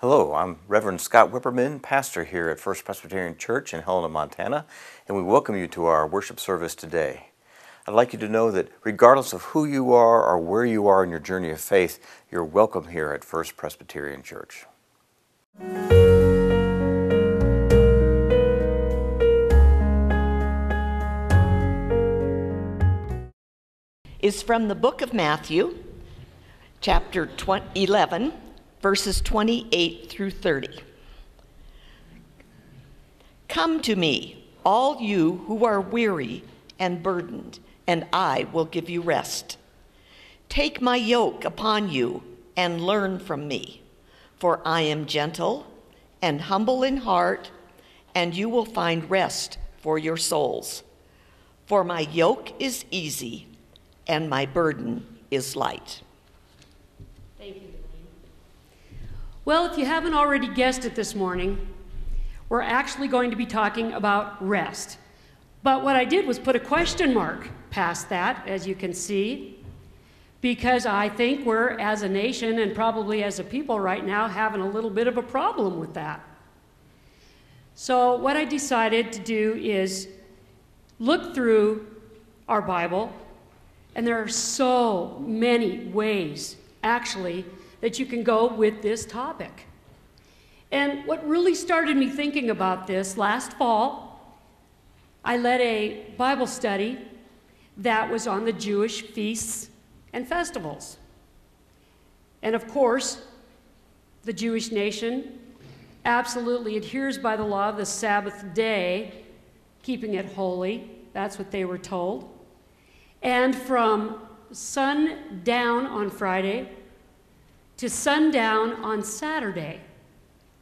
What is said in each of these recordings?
Hello, I'm Reverend Scott Wipperman, pastor here at First Presbyterian Church in Helena, Montana, and we welcome you to our worship service today. I'd like you to know that regardless of who you are or where you are in your journey of faith, you're welcome here at First Presbyterian Church. Is from the book of Matthew, chapter 11, verses 28 through 30. Come to me, all you who are weary and burdened, and I will give you rest. Take my yoke upon you and learn from me, for I am gentle and humble in heart, and you will find rest for your souls. For my yoke is easy and my burden is light. Thank you. Well, if you haven't already guessed it this morning, we're actually going to be talking about rest. But what I did was put a question mark past that, as you can see, because I think we're, as a nation and probably as a people right now, having a little bit of a problem with that. So what I decided to do is look through our Bible, and there are so many ways, actually, that you can go with this topic. And what really started me thinking about this last fall, I led a Bible study that was on the Jewish feasts and festivals. And of course, the Jewish nation absolutely adheres by the law of the Sabbath day, keeping it holy. That's what they were told. And from sundown on Friday to sundown on Saturday,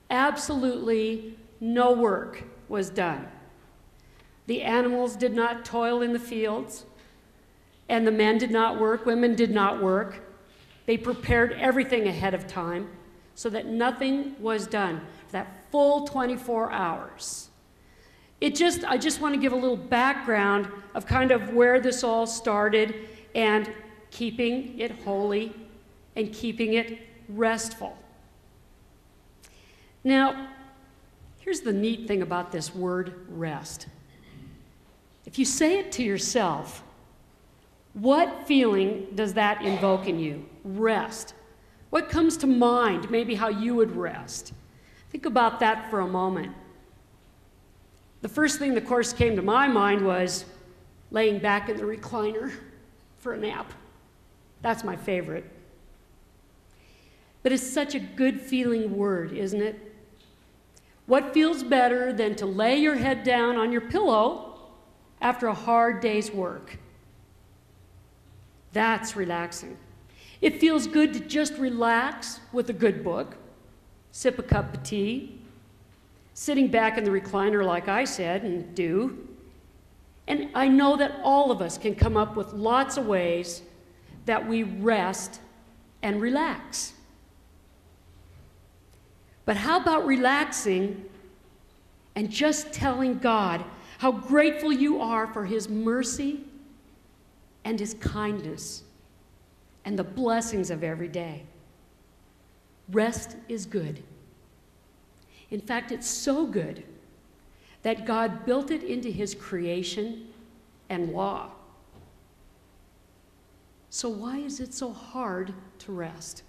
absolutely no work was done. The animals did not toil in the fields, and the men did not work, women did not work. They prepared everything ahead of time so that nothing was done for that full 24 hours. I just want to give a little background of kind of where this all started and keeping it holy and keeping it restful. Now, here's the neat thing about this word rest. If you say it to yourself, what feeling does that invoke in you? Rest. What comes to mind, maybe how you would rest? Think about that for a moment. The first thing, of course, came to my mind was laying back in the recliner for a nap. That's my favorite. But it's such a good feeling word, isn't it? What feels better than to lay your head down on your pillow after a hard day's work? That's relaxing. It feels good to just relax with a good book, sip a cup of tea, sitting back in the recliner like I said and do. And I know that all of us can come up with lots of ways that we rest and relax. But how about relaxing and just telling God how grateful you are for His mercy and His kindness and the blessings of every day? Rest is good. In fact, it's so good that God built it into His creation and law. So why is it so hard to rest?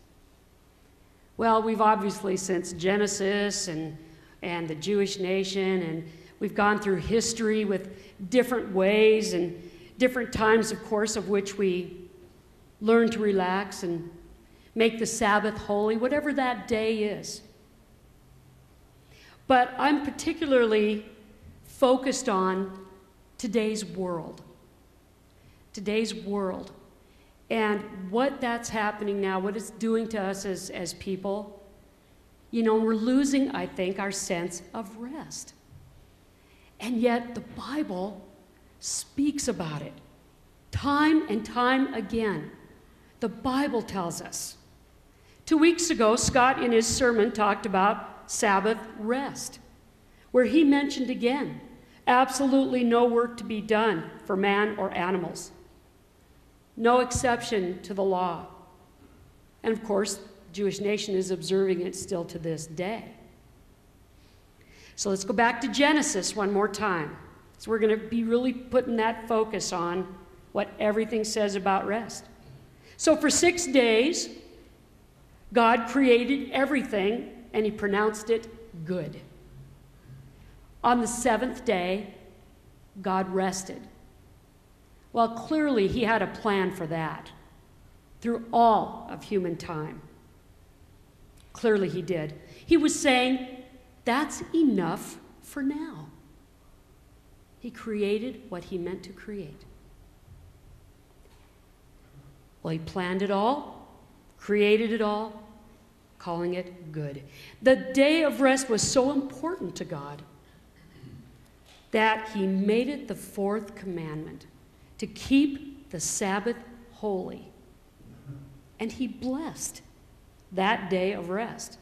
Well, we've obviously, since Genesis and the Jewish nation, and we've gone through history with different ways and different times, of course, of which we learn to relax and make the Sabbath holy, whatever that day is. But I'm particularly focused on today's world. Today's world. And what that's happening now, what it's doing to us as people. You know, we're losing, I think, our sense of rest. And yet the Bible speaks about it. Time and time again, the Bible tells us. 2 weeks ago, Scott in his sermon talked about Sabbath rest, where he mentioned again, absolutely no work to be done for man or animals. No exception to the law. And of course, The Jewish nation is observing it still to this day. So let's go back to Genesis one more time. So we're going to be really putting that focus on what everything says about rest. So for 6 days, God created everything, and he pronounced it good. On the 7th day, God rested. Well, clearly he had a plan for that through all of human time. Clearly he did. He was saying, that's enough for now. He created what he meant to create. Well, he planned it all, created it all, calling it good. The day of rest was so important to God that he made it the 4th commandment, to keep the Sabbath holy. And he blessed that day of rest.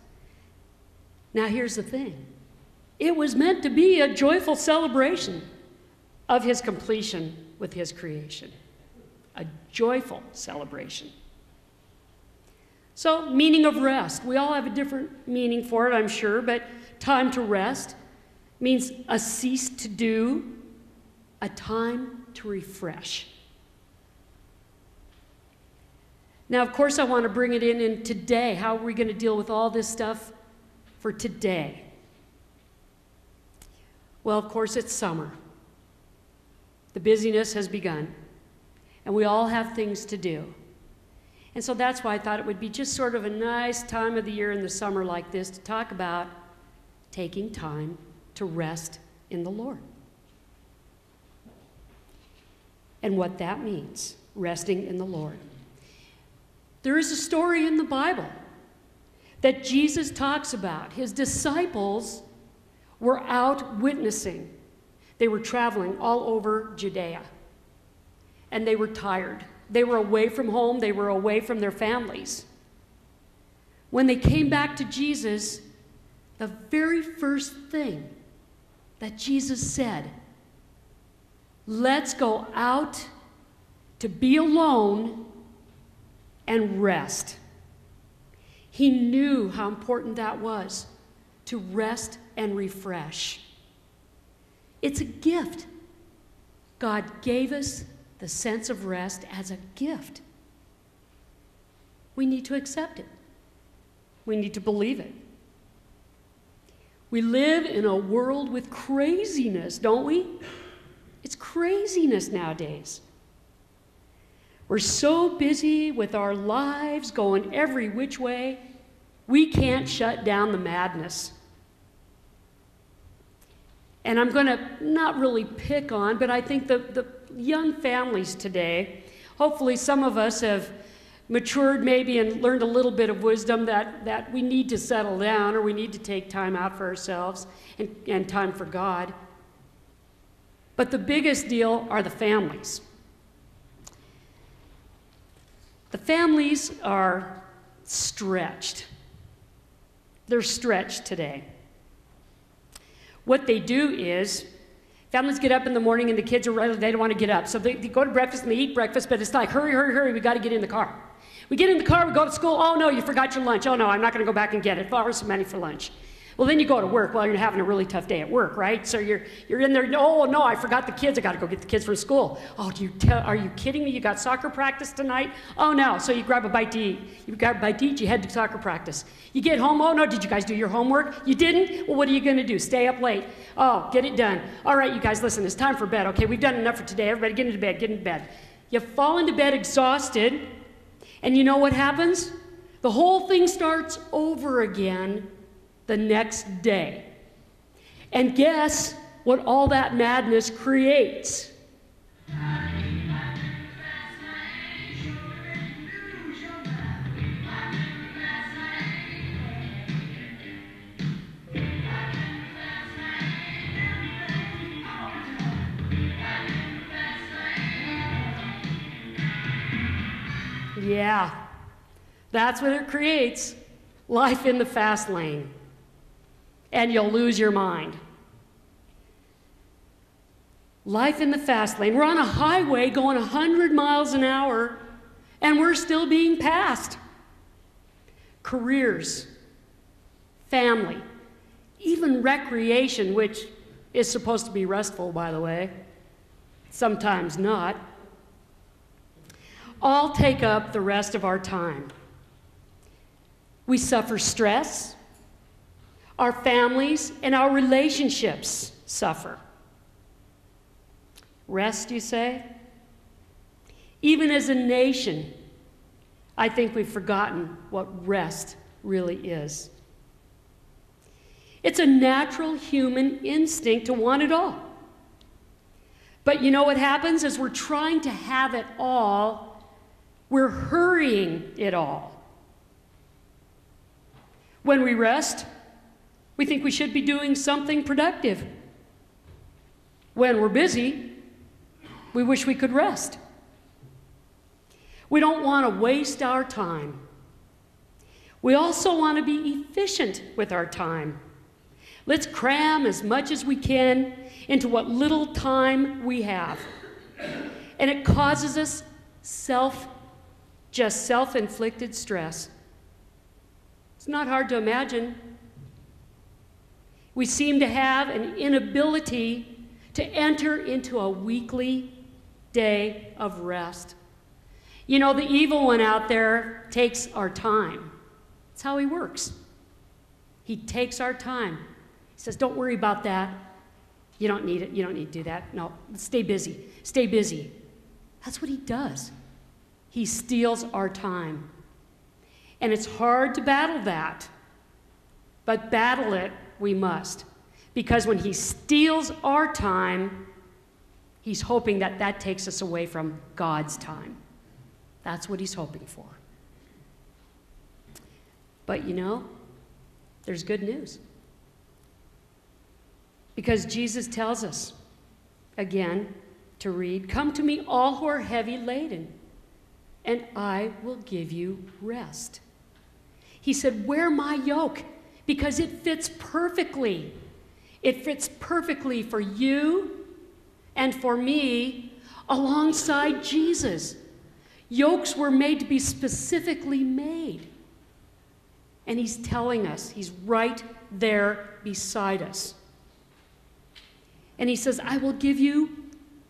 Now here's the thing. It was meant to be a joyful celebration of his completion with his creation. A joyful celebration. So, meaning of rest. We all have a different meaning for it, I'm sure, but time to rest means a cease to do, a time to refresh. Now, of course, I want to bring it in today. How are we going to deal with all this stuff for today? Well, of course, it's summer. The busyness has begun, and we all have things to do. And so that's why I thought it would be just sort of a nice time of the year in the summer like this to talk about taking time to rest in the Lord. And what that means, resting in the Lord. There is a story in the Bible that Jesus talks about. His disciples were out witnessing. They were traveling all over Judea, and they were tired. They were away from home. They were away from their families. When they came back to Jesus, the very first thing that Jesus said, let's go out to be alone and rest. He knew how important that was, to rest and refresh. It's a gift. God gave us the sense of rest as a gift. We need to accept it. We need to believe it. We live in a world with craziness, don't we? It's craziness nowadays. We're so busy with our lives going every which way, we can't shut down the madness. And I'm going to not really pick on, but I think the young families today, hopefully some of us have matured maybe and learned a little bit of wisdom that we need to settle down, or we need to take time out for ourselves and time for God. But the biggest deal are the families. The families are stretched. They're stretched today. What they do is, families get up in the morning and the kids are ready, they don't want to get up. So they go to breakfast and they eat breakfast, but it's like, hurry, hurry, hurry, we got to get in the car. We get in the car, we go to school, oh no, you forgot your lunch. Oh no, I'm not going to go back and get it. Borrow some money for lunch. Well, then you go to work. Well, you're having a really tough day at work, right? So you're in there, oh no, I forgot the kids. I got to go get the kids from school. Oh, are you kidding me? You got soccer practice tonight? Oh no, so you grab a bite to eat. You grab a bite to eat, you head to soccer practice. You get home, oh no, did you guys do your homework? You didn't? Well, what are you going to do? Stay up late. Oh, get it done. All right, you guys, listen, it's time for bed. Okay, we've done enough for today. Everybody get into bed, get into bed. You fall into bed exhausted, and you know what happens? The whole thing starts over again the next day. And guess what all that madness creates? Yeah, that's what it creates. Life in the fast lane. And you'll lose your mind. Life in the fast lane. We're on a highway going 100 miles an hour, and we're still being passed. careers, family, even recreation, which is supposed to be restful, by the way, sometimes not, all take up the rest of our time. We suffer stress. Our families and our relationships suffer. Rest, you say? Even as a nation, I think we've forgotten what rest really is. It's a natural human instinct to want it all. But you know what happens? As we're trying to have it all, we're hurrying it all. When we rest, we think we should be doing something productive. When we're busy, we wish we could rest. We don't want to waste our time. We also want to be efficient with our time. Let's cram as much as we can into what little time we have. And it causes us self-inflicted stress. It's not hard to imagine. We seem to have an inability to enter into a weekly day of rest. You know, the evil one out there takes our time. That's how he works. He takes our time. He says, don't worry about that. You don't need it. You don't need to do that. No, stay busy. Stay busy. That's what he does. He steals our time. And it's hard to battle that. But battle it we must. Because when he steals our time, he's hoping that that takes us away from God's time. That's what he's hoping for. But you know, there's good news. Because Jesus tells us, again, to read, "Come to me, all who are heavy laden, and I will give you rest." He said, wear my yoke, because it fits perfectly. It fits perfectly for you and for me alongside Jesus. Yokes were made to be specifically made. And he's telling us, he's right there beside us. And he says, I will give you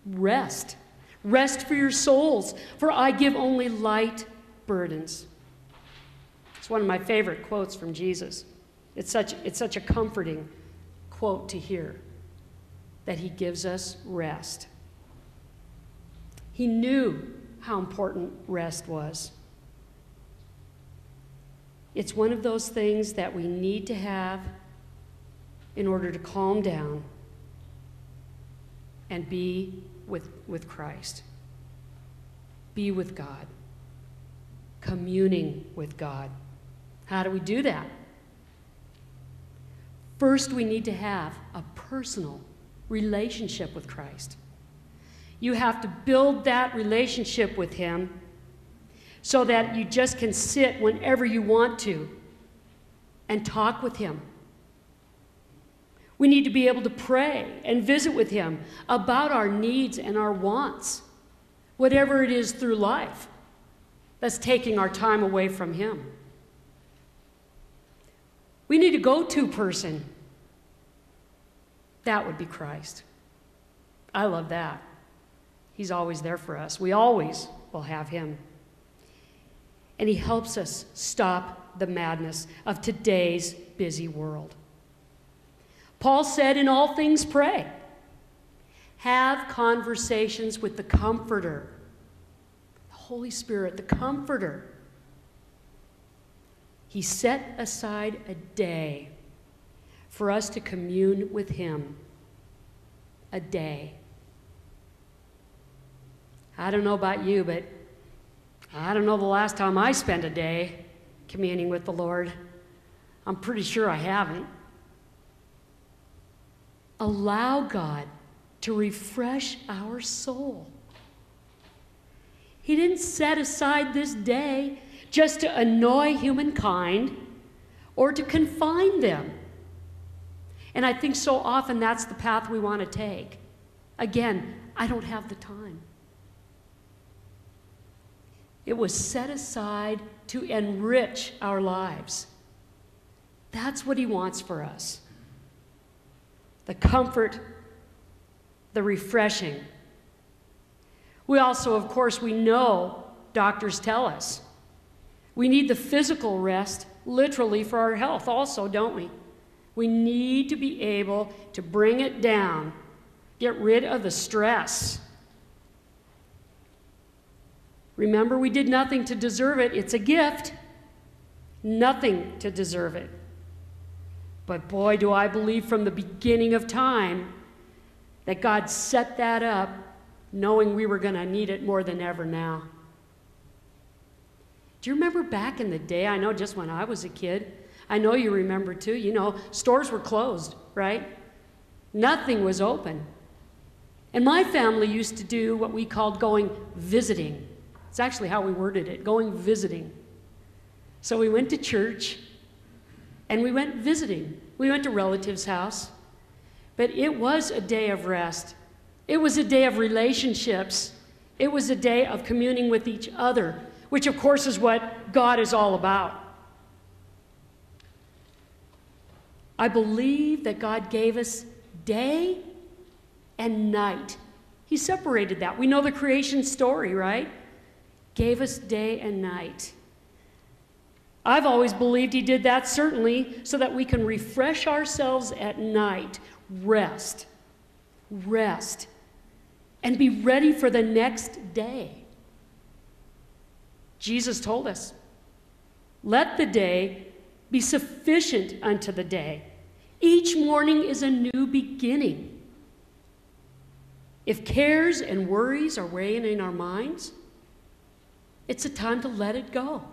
rest. Rest for your souls, for I give only light burdens. It's one of my favorite quotes from Jesus. It's such a comforting quote to hear, that he gives us rest. He knew how important rest was. It's one of those things that we need to have in order to calm down and be with Christ. Be with God. Communing with God. How do we do that? First, we need to have a personal relationship with Christ. You have to build that relationship with him so that you just can sit whenever you want to and talk with him. We need to be able to pray and visit with him about our needs and our wants, whatever it is through life that's taking our time away from him. We need a go-to person. That would be Christ. I love that. He's always there for us. We always will have him. And he helps us stop the madness of today's busy world. Paul said, in all things pray. Have conversations with the Comforter, the Holy Spirit, the Comforter. He set aside a day for us to commune with him. A day. I don't know about you, but I don't know the last time I spent a day communing with the Lord. I'm pretty sure I haven't. Allow God to refresh our soul. He didn't set aside this day just to annoy humankind or to confine them. And I think so often that's the path we want to take. Again, I don't have the time. It was set aside to enrich our lives. That's what he wants for us. The comfort, the refreshing. We also, of course, we know doctors tell us we need the physical rest literally for our health also, don't we? We need to be able to bring it down, get rid of the stress. Remember, we did nothing to deserve it. It's a gift. Nothing to deserve it. But boy, do I believe from the beginning of time that God set that up knowing we were going to need it more than ever now. Do you remember back in the day? I know just when I was a kid. I know you remember too. You know, stores were closed, right? Nothing was open. And my family used to do what we called going visiting. It's actually how we worded it, going visiting. So we went to church and we went visiting. We went to relatives' house. But it was a day of rest. It was a day of relationships. It was a day of communing with each other, which of course is what God is all about. I believe that God gave us day and night. He separated that. We know the creation story, right? Gave us day and night. I've always believed he did that, certainly, so that we can refresh ourselves at night, rest, and be ready for the next day. Jesus told us, let the day be sufficient unto the day. Each morning is a new beginning. If cares and worries are weighing in our minds, it's a time to let it go.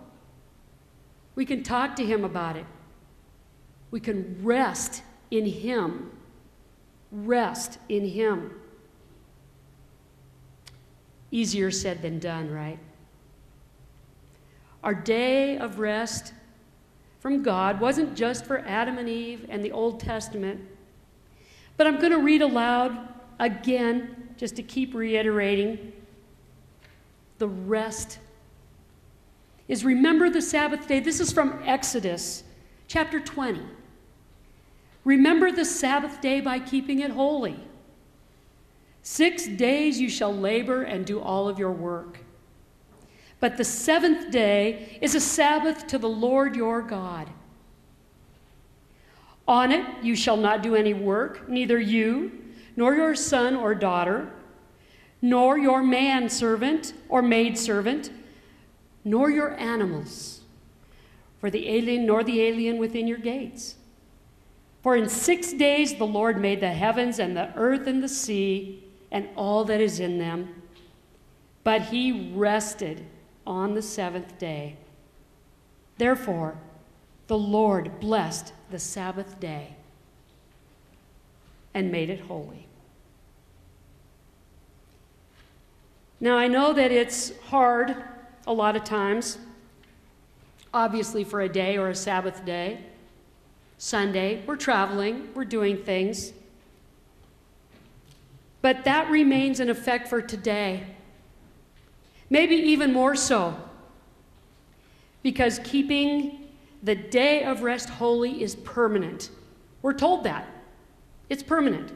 We can talk to him about it. We can rest in him. Rest in him. Easier said than done, right? Our day of rest from God wasn't just for Adam and Eve and the Old Testament, but I'm going to read aloud again, just to keep reiterating. The rest is remember the Sabbath day. This is from Exodus chapter 20. Remember the Sabbath day by keeping it holy. 6 days you shall labor and do all of your work. But the seventh day is a Sabbath to the Lord your God. On it you shall not do any work, neither you, nor your son or daughter, nor your manservant or maidservant, nor your animals, for the alien nor the alien within your gates. For in 6 days the Lord made the heavens and the earth and the sea and all that is in them. But he rested on the seventh day. Therefore, the Lord blessed the Sabbath day and made it holy. Now, I know that it's hard a lot of times, obviously for a day or a Sabbath day. Sunday, we're traveling, we're doing things. But that remains in effect for today. Maybe even more so, because keeping the day of rest holy is permanent. We're told that. It's permanent.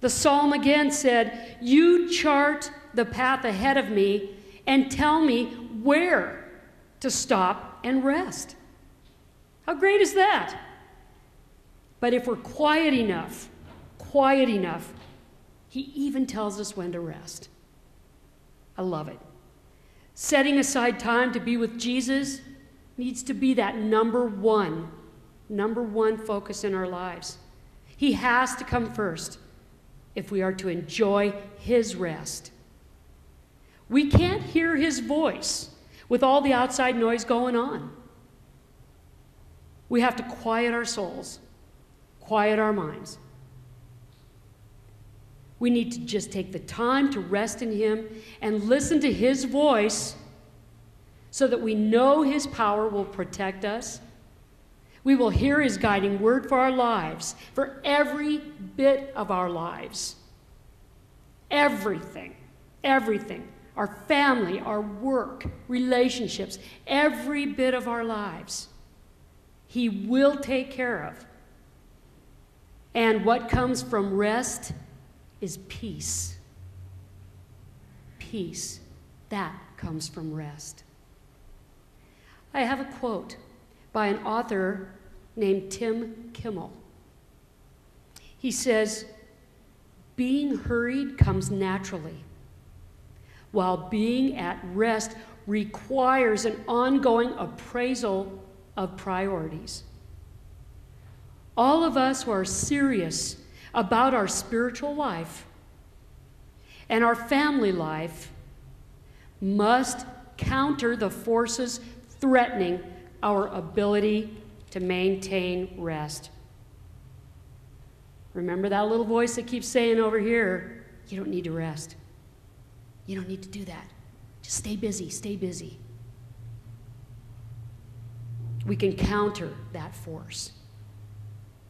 The psalm again said, you chart the path ahead of me and tell me where to stop and rest. How great is that? But if we're quiet enough, he even tells us when to rest. I love it. Setting aside time to be with Jesus needs to be that number one focus in our lives. He has to come first if we are to enjoy his rest. We can't hear his voice with all the outside noise going on. We have to quiet our souls, quiet our minds. We need to just take the time to rest in him and listen to his voice so that we know his power will protect us. We will hear his guiding word for our lives, for every bit of our lives. Everything our family, our work, relationships, every bit of our lives, He will take care of. And what comes from rest is peace. Peace. That comes from rest. I have a quote by an author named Tim Kimmel. He says, "Being hurried comes naturally, while being at rest requires an ongoing appraisal of priorities. All of us who are serious about our spiritual life and our family life must counter the forces threatening our ability to maintain rest." Remember that little voice that keeps saying over here, "You don't need to rest. You don't need to do that. Just stay busy, stay busy." We can counter that force,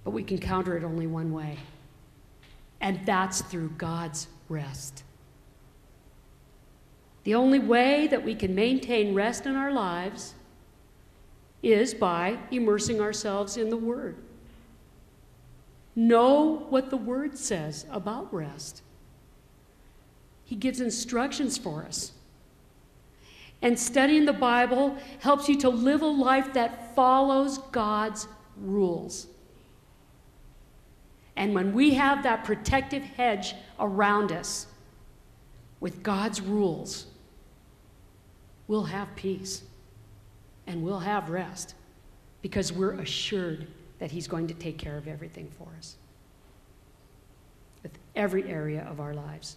but we can counter it only one way, and that's through God's rest. The only way that we can maintain rest in our lives is by immersing ourselves in the Word. Know what the Word says about rest. He gives instructions for us. And studying the Bible helps you to live a life that follows God's rules. And when we have that protective hedge around us with God's rules, we'll have peace and we'll have rest because we're assured that He's going to take care of everything for us with every area of our lives.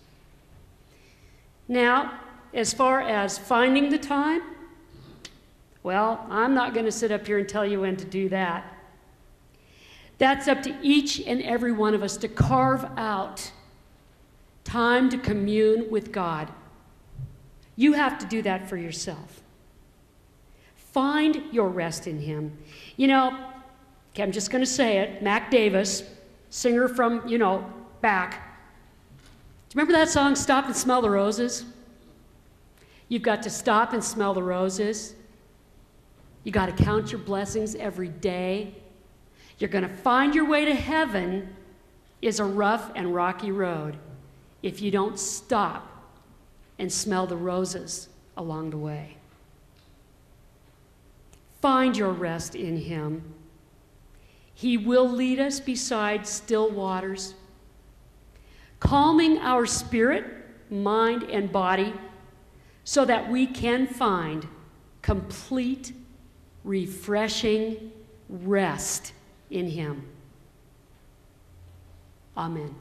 Now, as far as finding the time, well, I'm not going to sit up here and tell you when to do that. That's up to each and every one of us to carve out time to commune with God. You have to do that for yourself. Find your rest in Him. You know, okay, I'm just going to say it. Mac Davis, singer from, back. Do you remember that song, "Stop and Smell the Roses"? You've got to stop and smell the roses. You got to count your blessings every day. You're going to find your way to heaven is a rough and rocky road if you don't stop and smell the roses along the way. Find your rest in Him. He will lead us beside still waters, calming our spirit, mind, and body so that we can find complete, refreshing rest in Him. Amen.